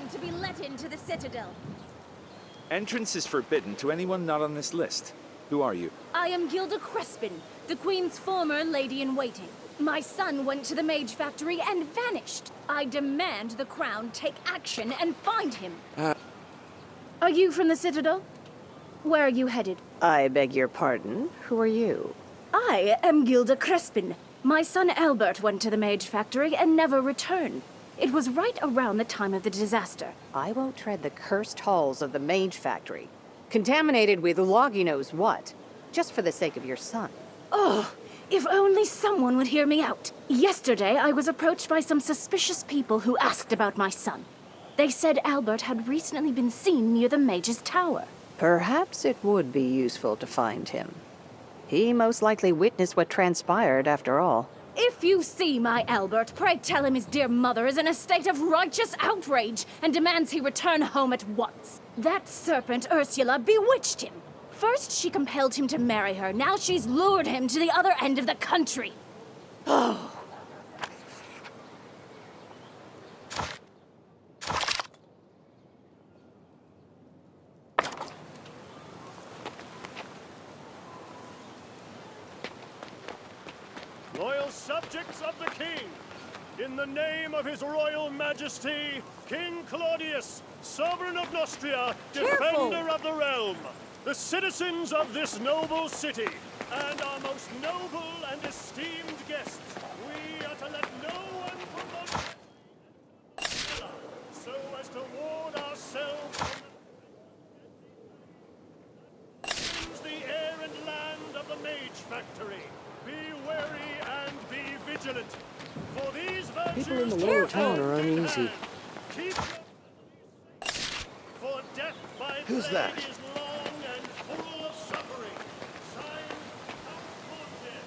allowed to be let into the Citadel. Entrance is forbidden to anyone not on this list. Who are you? I am Gilda Crespin, the Queen's former lady-in-waiting. My son went to the Mage Factory and vanished. I demand the Crown take action and find him. Are you from the Citadel? Where are you headed? I beg your pardon? Who are you? I am Gilda Crespin. My son Albert went to the Mage Factory and never returned. It was right around the time of the disaster. I won't tread the cursed halls of the Mage Factory, contaminated with Loggy knows what, just for the sake of your son. Oh, if only someone would hear me out. Yesterday, I was approached by some suspicious people who asked about my son. They said Albert had recently been seen near the Mage's Tower. Perhaps it would be useful to find him. He most likely witnessed what transpired, after all. If you see my Albert, pray tell him his dear mother is in a state of righteous outrage and demands he return home at once. That serpent Ursula bewitched him. First she compelled him to marry her, now she's lured him to the other end of the country. Oh. Loyal subjects of the King, in the name of His Royal Majesty, King Claudius, Sovereign of Nostria, Defender of the Realm, the citizens of this noble city, and our most noble and esteemed guests, we are to let no one from the so as to ward ourselves from the air and land of the Mage Factory. Be wary and be vigilant, for these virtues People in the lower town are uneasy. Keep for death by Who's plague that? is long and full of suffering. Signed, Count Cortes.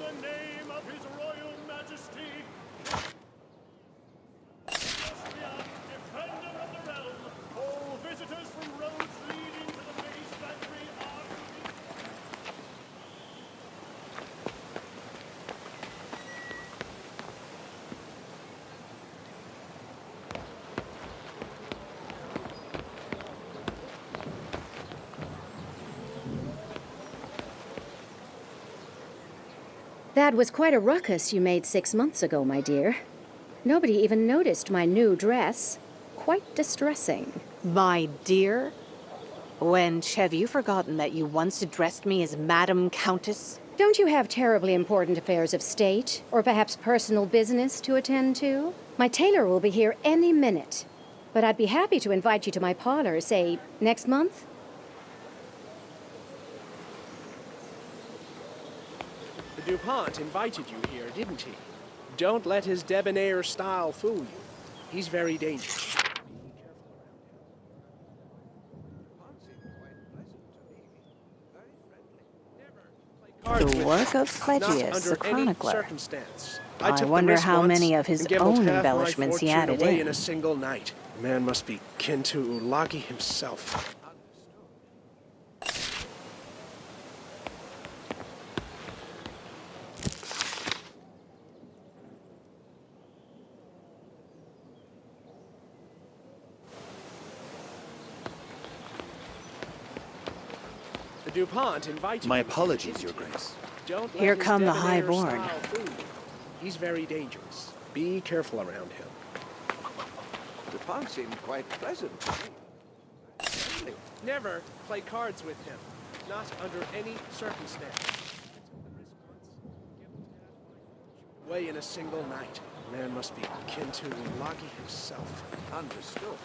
the name of His Royal Majesty, Austria, defender of the realm, all visitors from roads leading to the Mage Factory are to be... That was quite a ruckus you made 6 months ago, my dear. Nobody even noticed my new dress. Quite distressing. My dear? Wench, have you forgotten that you once addressed me as Madam Countess? Don't you have terribly important affairs of state, or perhaps personal business to attend to? My tailor will be here any minute. But I'd be happy to invite you to my parlor, say, next month? The DuPont invited you here, didn't he? Don't let his debonair style fool you. He's very dangerous. The work of Pledgius, the chronicler. Circumstance. I took the wonder risk how once many of his and gambled own half my embellishments he fortune added away in. a single night. The man must be kin to Ulagi himself. The DuPont invited My you. apologies, Your Grace. Don't let Here his come the debonair highborn. style fool you. He's very dangerous. Be careful around him. The pond seemed quite pleasant to me. Friendly. Never play cards with him. Not under any circumstance. Away in a single night. Man must be kin to Ulagi himself. Understood.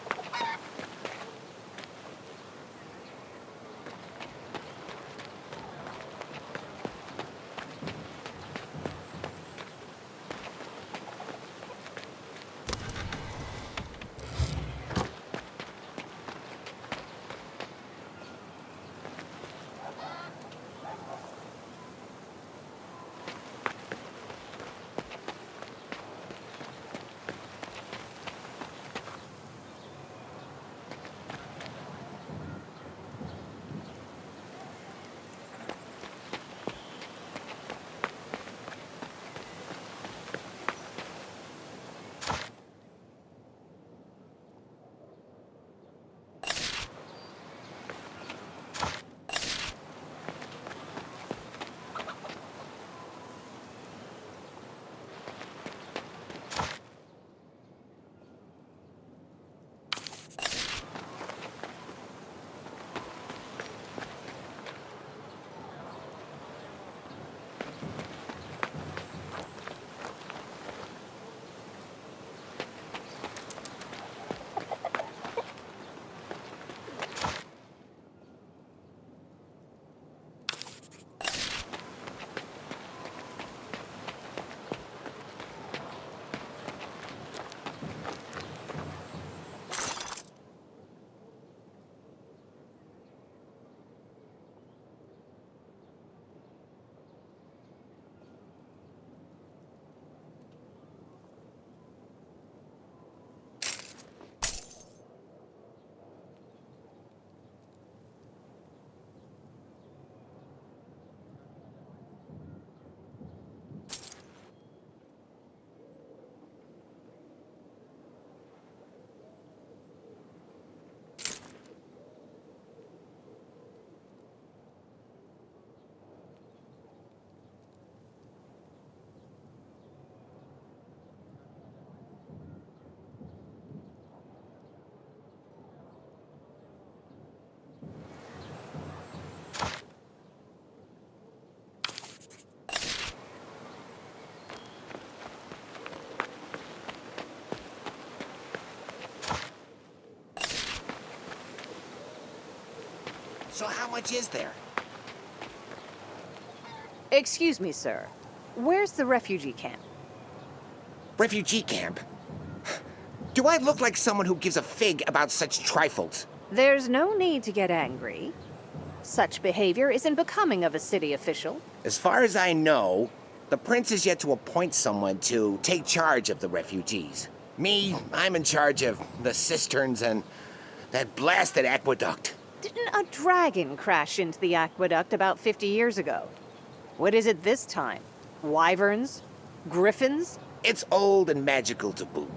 So how much is there? Excuse me, sir. Where's the refugee camp? Refugee camp? Do I look like someone who gives a fig about such trifles? There's no need to get angry. Such behavior isn't becoming of a city official. As far as I know, The prince is yet to appoint someone to take charge of the refugees. Me, I'm in charge of the cisterns and that blasted aqueduct. Didn't a dragon crash into the aqueduct about 50 years ago? What is it this time? Wyverns? Griffins? It's old and magical to boot.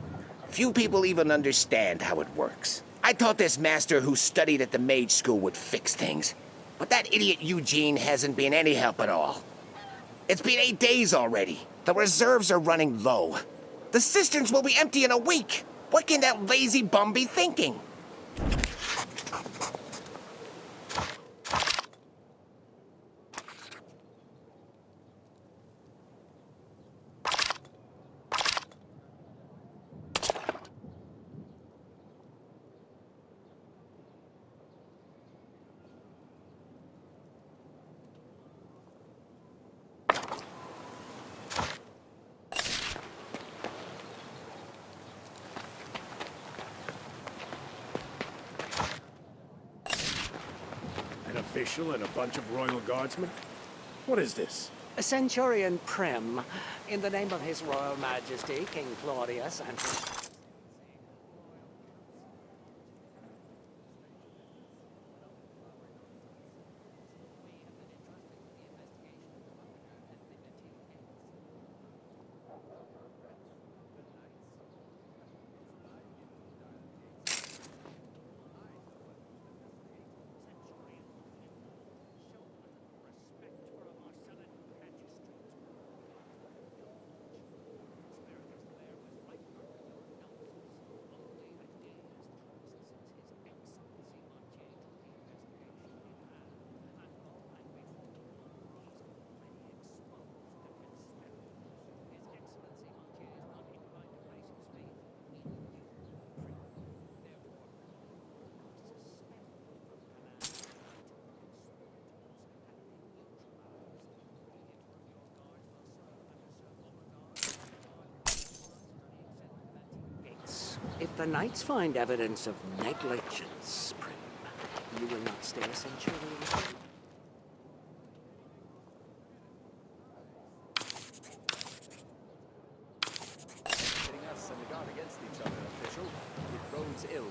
Few people even understand how it works. I thought this master who studied at the mage school would fix things. But that idiot Eugene hasn't been any help at all. It's been 8 days already. The reserves are running low. The cisterns will be empty in a week. What can that lazy bum be thinking? An official and a bunch of royal guardsmen? What is this? A Centurion Prim, in the name of His Royal Majesty, King Claudius, and... If the knights find evidence of negligence, Prim, you will not stay a Centurion. Pitting us and the guard against each other, official. It bodes ill.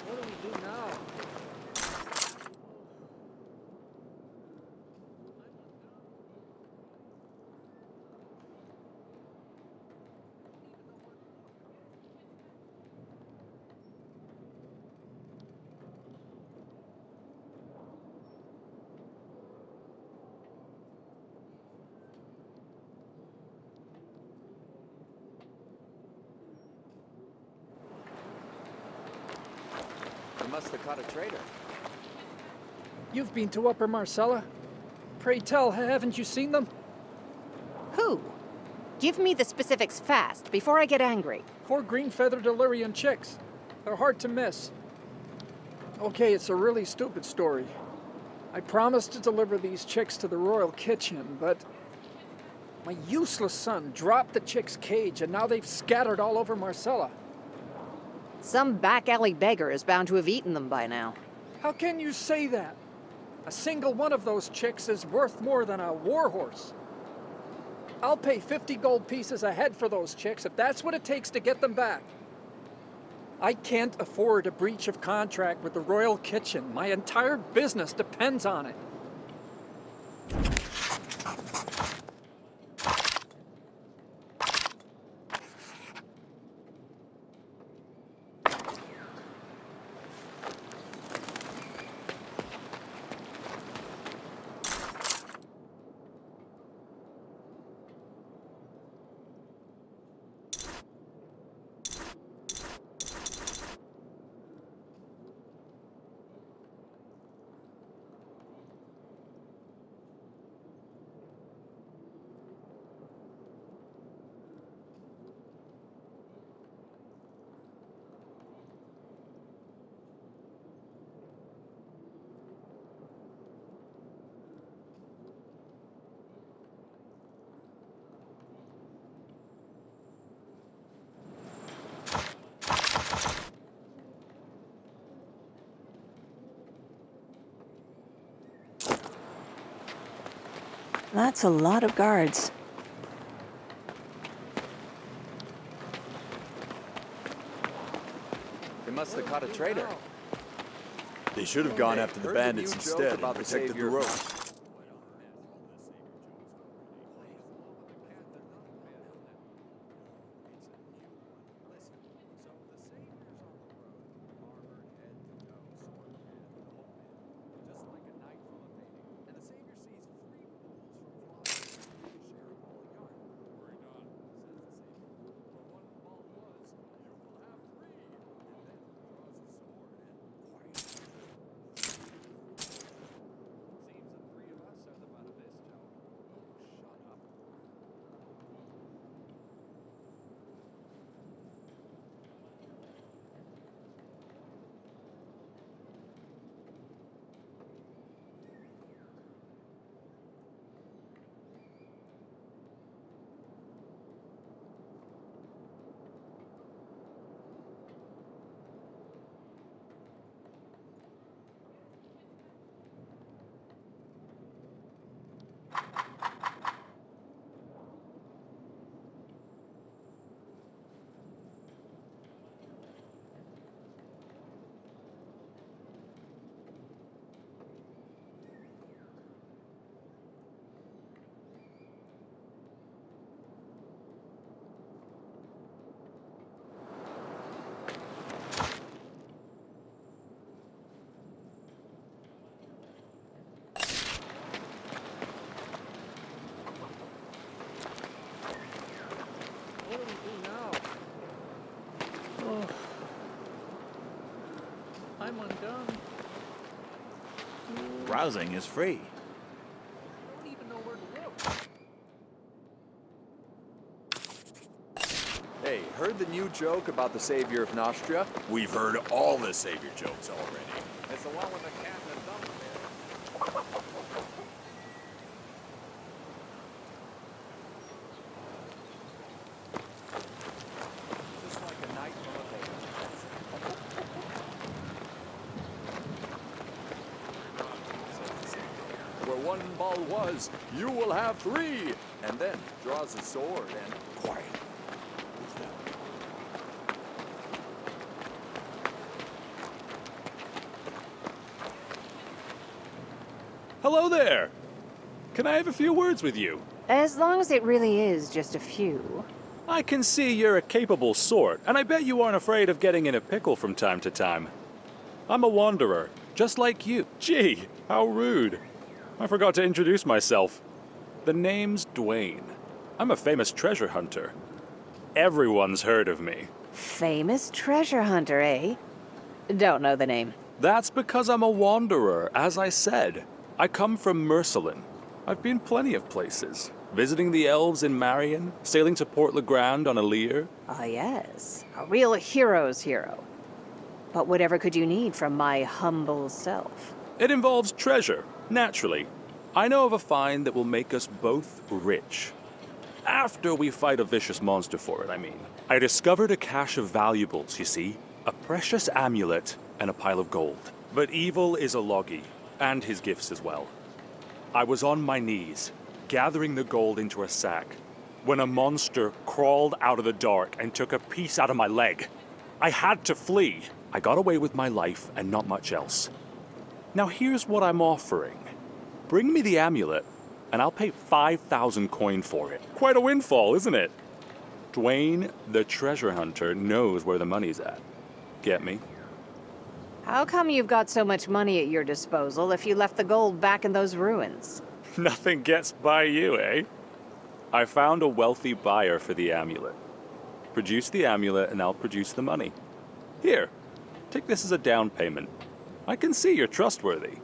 What do we do now? You must have caught a traitor. You've been to Upper Marcella? Pray tell, haven't you seen them? Who? Give me the specifics fast, before I get angry. 4 green-feathered Illyrian chicks. They're hard to miss. Okay, it's a really stupid story. I promised to deliver these chicks to the royal kitchen, but my useless son dropped the chicks' cage, and now they've scattered all over Marcella. Some back-alley beggar is bound to have eaten them by now. How can you say that? A single one of those chicks is worth more than a warhorse. I'll pay 50 gold pieces a head for those chicks if that's what it takes to get them back. I can't afford a breach of contract with the royal kitchen. My entire business depends on it. That's a lot of guards. They must have caught a traitor. They should have gone after the bandits instead and protected the road. I'm undone. Browsing is free. I don't even know where to look. Hey, heard the new joke about the savior of Nostria? We've heard all the savior jokes already. It's the one with the cat and the dog there. Just like a night from a baby. Where one ball was, you will have 3. And then draws a sword and... Quiet. Who's that? Hello there! Can I have a few words with you? As long as it really is just a few. I can see you're a capable sort, and I bet you aren't afraid of getting in a pickle from time to time. I'm a wanderer, just like you. Gee, how rude. I forgot to introduce myself. The name's Dwayne. I'm a famous treasure hunter. Everyone's heard of me. Famous treasure hunter, eh? Don't know the name. That's because I'm a wanderer, as I said. I come from Mercelin. I've been plenty of places. Visiting the elves in Marion, sailing to Port Le Grand on a leer. Ah, yes. A real hero's hero. But whatever could you need from my humble self? It involves treasure, naturally. I know of a find that will make us both rich. After we fight a vicious monster for it, I mean. I discovered a cache of valuables, you see. A precious amulet and a pile of gold. But evil is a Logi, and his gifts as well. I was on my knees, gathering the gold into a sack, when a monster crawled out of the dark and took a piece out of my leg. I had to flee. I got away with my life and not much else. Now here's what I'm offering. Bring me the amulet, and I'll pay 5,000 coin for it. Quite a windfall, isn't it? Dwayne, the treasure hunter, knows where the money's at. Get me? How come you've got so much money at your disposal if you left the gold back in those ruins? Nothing gets by you, eh? I found a wealthy buyer for the amulet. Produce the amulet and I'll produce the money. Here, take this as a down payment. I can see you're trustworthy.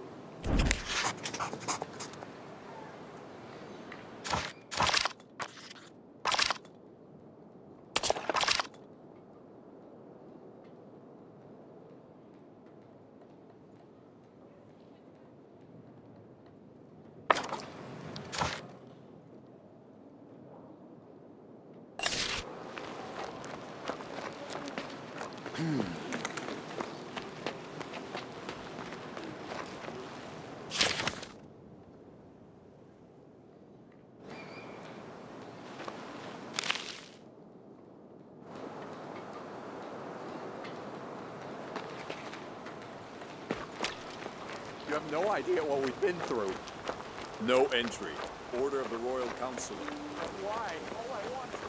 have no idea what we've been through. No entry. Order of the Royal Council. Why? All I want is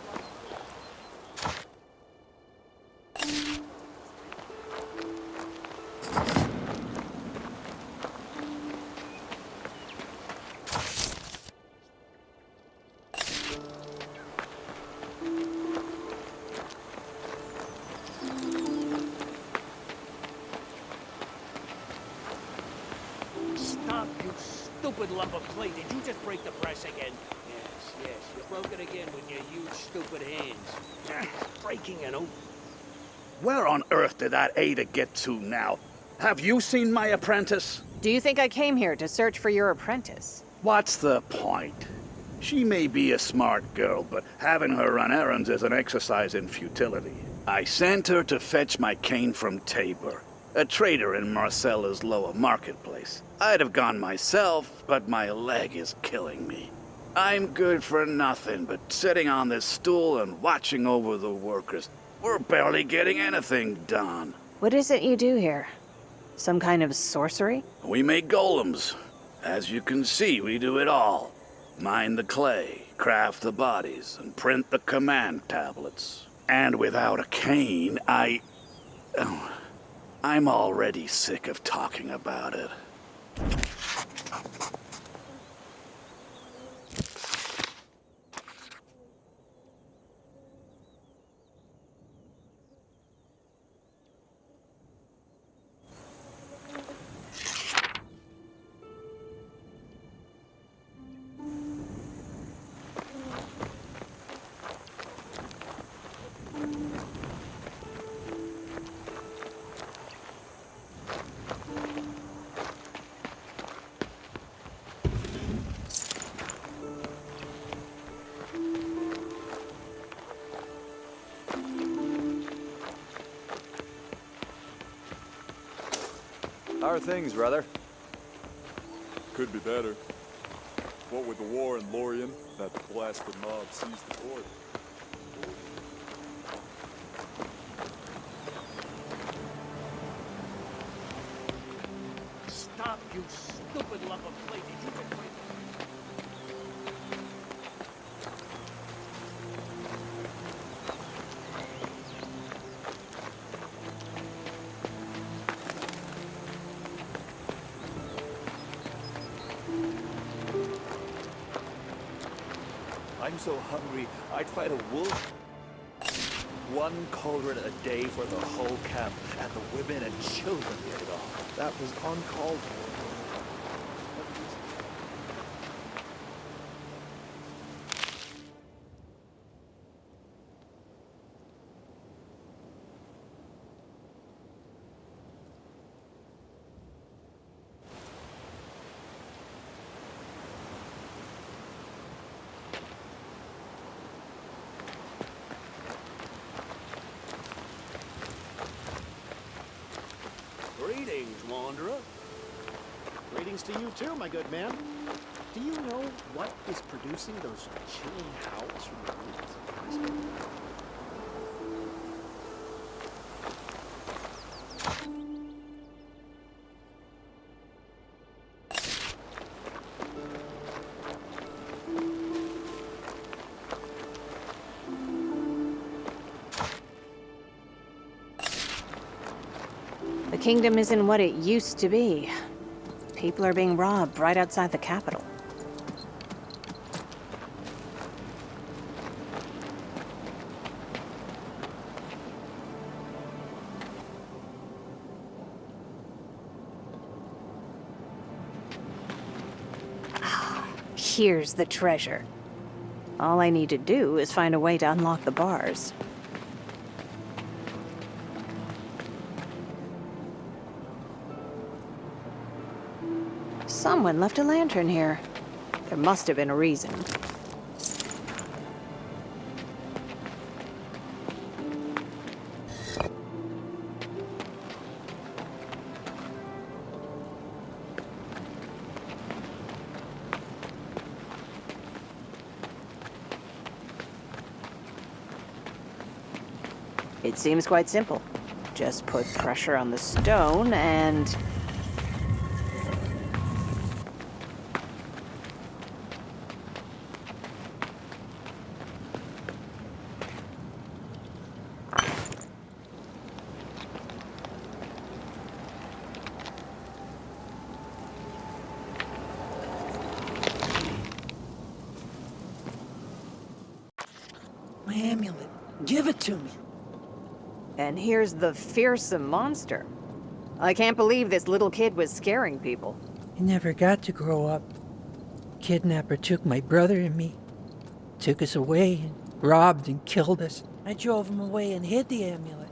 Stop, you stupid lump of clay. Did you just break the press again? Yes, you broke it again with your huge, stupid hands. Breaking an oath. Where on earth did that Ada get to now? Have you seen my apprentice? Do you think I came here to search for your apprentice? What's the point? She may be a smart girl, but having her run errands is an exercise in futility. I sent her to fetch my cane from Tabor, a trader in Marcella's lower marketplace. I'd have gone myself, but my leg is killing me. I'm good for nothing but sitting on this stool and watching over the workers. We're barely getting anything done. What is it you do here? Some kind of sorcery? We make golems. As you can see, we do it all. Mine the clay, craft the bodies, and print the command tablets. And without a cane, I'm already sick of talking about it. How are things, brother? Could be better. What with the war in Lorien, that blasted mob seized the port. Stop, you stupid lump of clay. Did you just break... I'm so hungry, I'd fight a wolf. One cauldron a day for the whole camp, and the women and children get it all. That was uncalled for. Greetings, Wanderer. Greetings to you too, my good man. Do you know what is producing those chilling howls from the woods? The kingdom isn't what it used to be. People are being robbed right outside the capital. Here's the treasure. All I need to do is find a way to unlock the bars. Someone left a lantern here. There must have been a reason. It seems quite simple. Just put pressure on the stone and... My amulet. Give it to me. And here's the fearsome monster. I can't believe this little kid was scaring people. He never got to grow up. Kidnapper took my brother and me. Took us away and robbed and killed us. I drove him away and hid the amulet.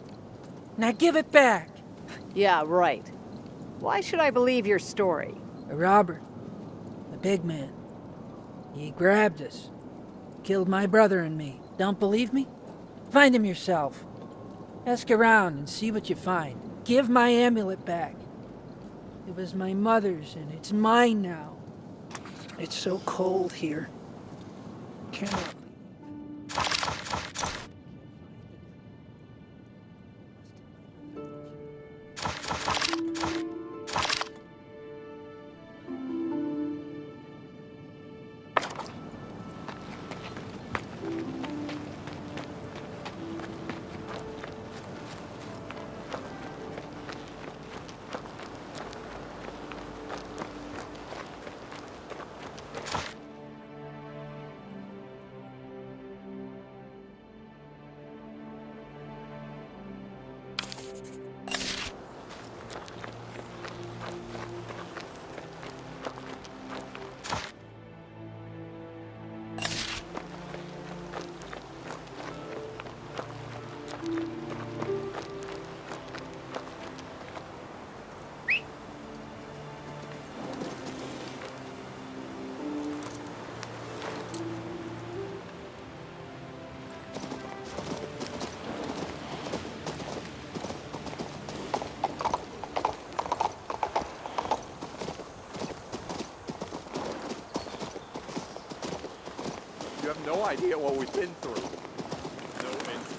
Now give it back! Yeah, right. Why should I believe your story? A robber. A big man. He grabbed us. Killed my brother and me. Don't believe me? Find him yourself. Ask around and see what you find. Give my amulet back. It was my mother's and it's mine now. It's so cold here. Cannot. You have no idea what we've been through. No entry.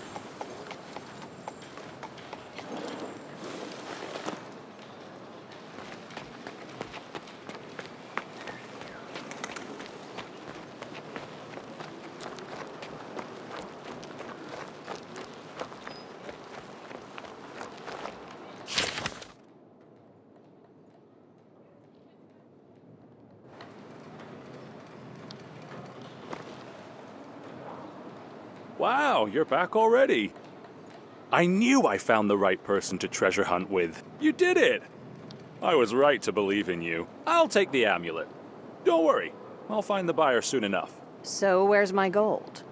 Wow, you're back already. I knew I found the right person to treasure hunt with. You did it! I was right to believe in you. I'll take the amulet. Don't worry, I'll find the buyer soon enough. So where's my gold?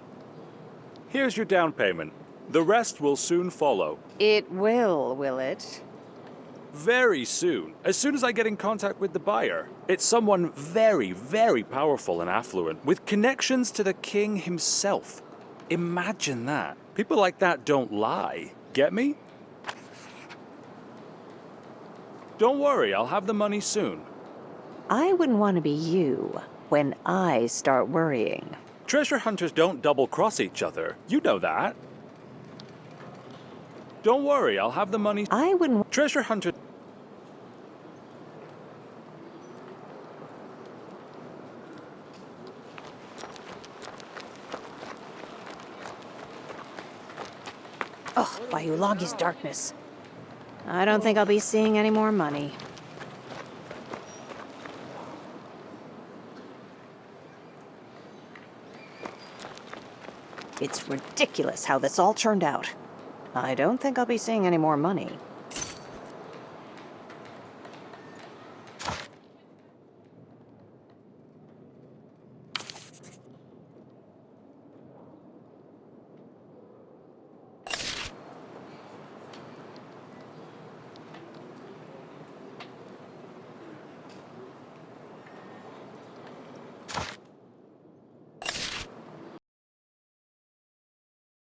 Here's your down payment. The rest will soon follow. It will it? Very soon. As soon as I get in contact with the buyer. It's someone very, very powerful and affluent, with connections to the king himself. Imagine that. People like that don't lie. Get me? Don't worry, I'll have the money soon. I wouldn't want to be you when I start worrying. Treasure hunters don't double-cross each other. You know that. Don't worry, I'll have the money. I wouldn't. Treasure hunter. Oh, by Ulagi's darkness. I don't think I'll be seeing any more money. It's ridiculous how this all turned out. I don't think I'll be seeing any more money.